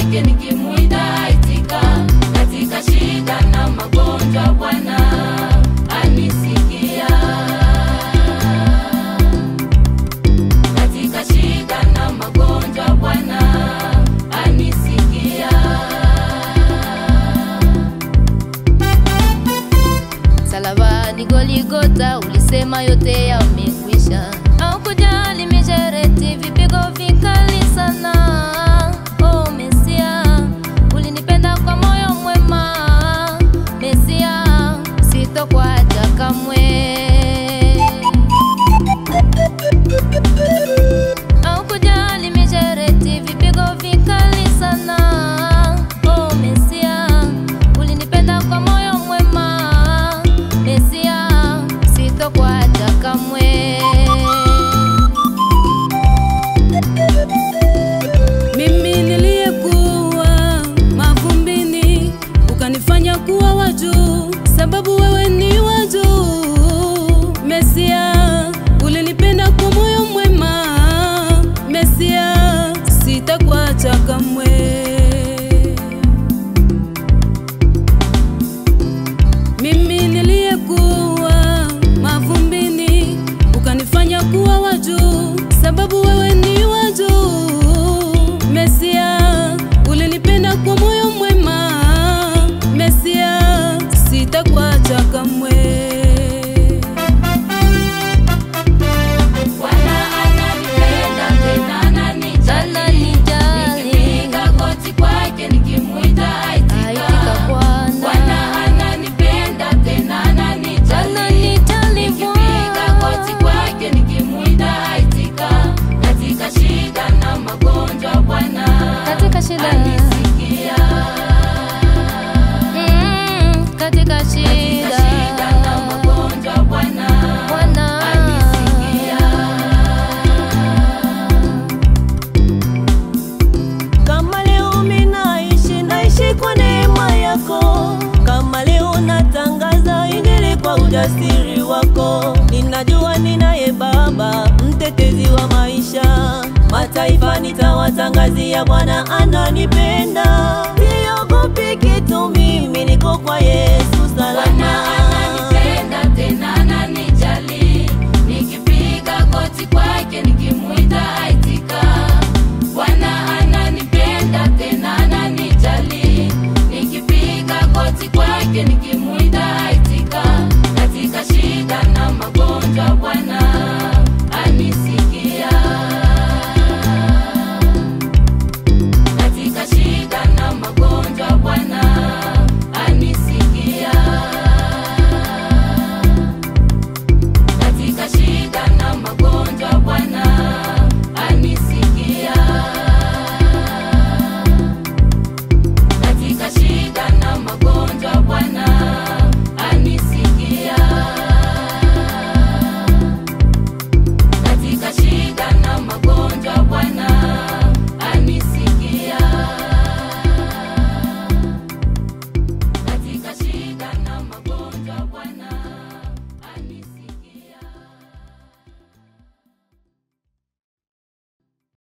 kwake nikimuita itika. Katika shida na magonjwa Bwana anisikia. Katika shida na magonjwa Bwana anisikia. Salabani Goligota ulisema yote yamekwisha. Haukujali mijereti vipigo vikali sana. Oh Mesia, ulinipenda kwa moyo mwema. Mesia, sitokuacha kamwe. Haukujali mijereti vipigo vikali sana. Oh Mesia, ulinipenda kwa moyo mwema. Mesia, sitokuacha kamwe. Mimi niliyekuwa mavumbini ukanifanya kuwa wa juu, sababu wewe ni wa juu. Mesia, ulinipenda kwa moyo mwema. Mesia, sitakuacha kamwe. Mimi niliyekuwa mavumbini ukanifanya kuwa wa juu, sababu wewe ni wa juu. Mesia, ulinipenda kwa moyo mwema. Mesia, sitakuacha kamwe. Bwana ananipenda tena ananijali. Nikipiga goti kwake nikimuita itika. Bwana ananipenda tena ananijali. Nikipiga goti kwake nikimuita itika. Katika shida na magonjwa Bwana anisikia. Katika shida na magonjwa Bwana anisikia. Kama leo naishi kwa neema yako. Kama leo natangaza injili kwa ujasiri wako. Ninajua ninaye Baba, mtetezi wa maisha. Mataifa nitawatangazia Bwana ananipenda. Siogopi kitu, mimi niko kwa Yesu salama. Bwana ananipenda tena ananijali. Nikipiga goti kwake